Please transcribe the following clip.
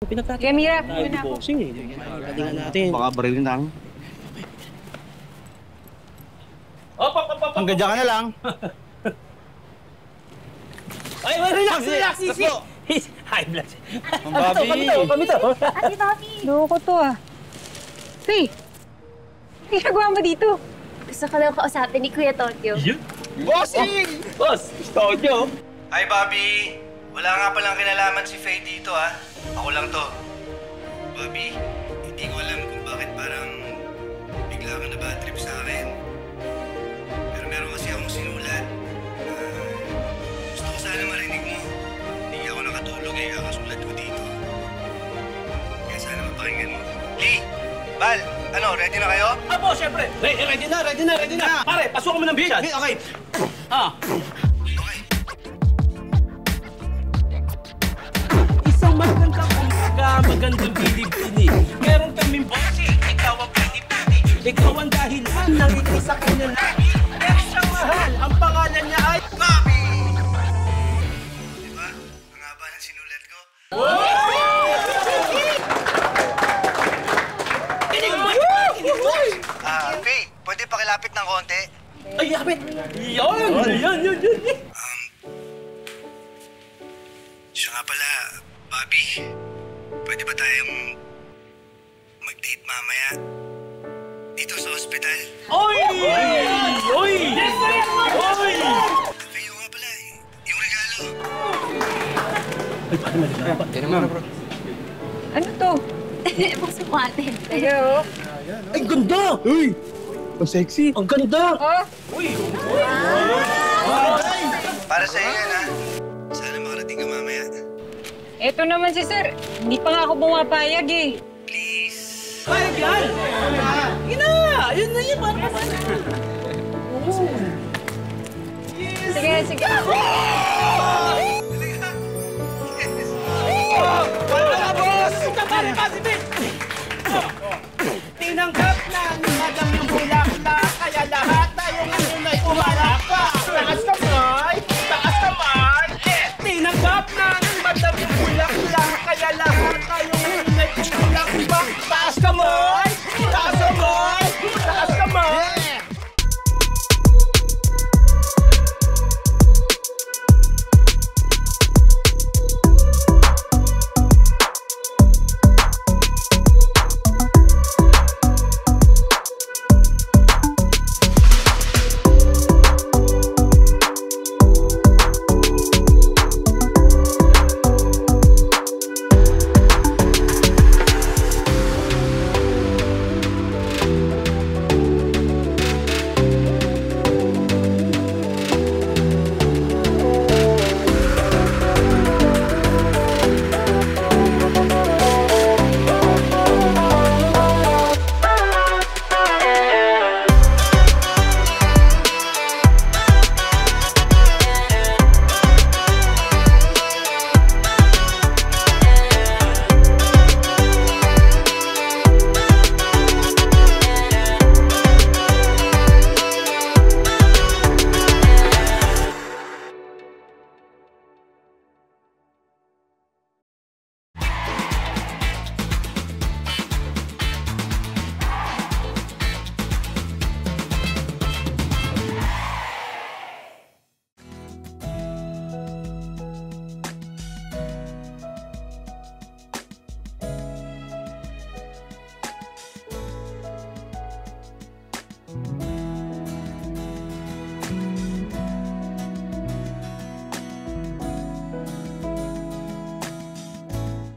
Pinagtatapos. Kaya Mira, Tayo di bossing eh. Galingan natin. Baka barilin lang. Op! Hanggang dyan ka na lang. Ay, relax! Easy! High blood. Ang Bobby! Kami to! Ate Bobby! loko to ah. Hey! Ginagawa mo dito? Gusto ko lang kausapin ni Kuya Tokyo. Bossing! Boss! Gusto ko nyo! Hi, Bobby! Wala nga palang kinalaman si Faye dito, ha? Ako lang to. Bobby, hindi ko alam kung bakit parang bigla ka na bad trip sa akin. Pero meron kasi akong sinulat. Gusto ko sana marinig mo. Hindi ako nakatulog eh, kakasulat ko dito. Kaya sana mapakinggan mo. Lee! Val! Ano, ready na kayo? Apo, syempre! Ready na! Pare, pasukan mo ng bisan! Okay. Isang magandang umaga, magandang bilib-ini. Meron kaming bossy, ikaw ang pini-pini. Ikaw ang dahilan ng isa kanya lagi. Pero siyang mahal, ang pangalan niya ay Bobby! Diba? Ang haba ng sinulat ko. Faye, pwede pakilapit ng konti? ay, yapit! Yan! Siya nga pala, Bobby. Pwede ba tayong mag-date mamaya? Dito sa ospital. Oy! Kayo nga pala, yung regalo. Ay, paano nalilapat? Yan naman, bro. Ano to? Buksan mo ate. Ayo. Ay, ganda! Uy! Ang sexy. Ang ganda! Oh, Para sa'yo yan, ha? Sana makarating ka mamaya. eto naman si sir. Hindi pa nga ako bumapayag eh. Please. Ay, yan! Yun na! Yun na yun! Paano ba? Sige. Wala na, boss! Pare, pasipin! Tinanggap na ni Madam yung bulaklak, kaya lahat na yung unay umalakpak. Lakas ka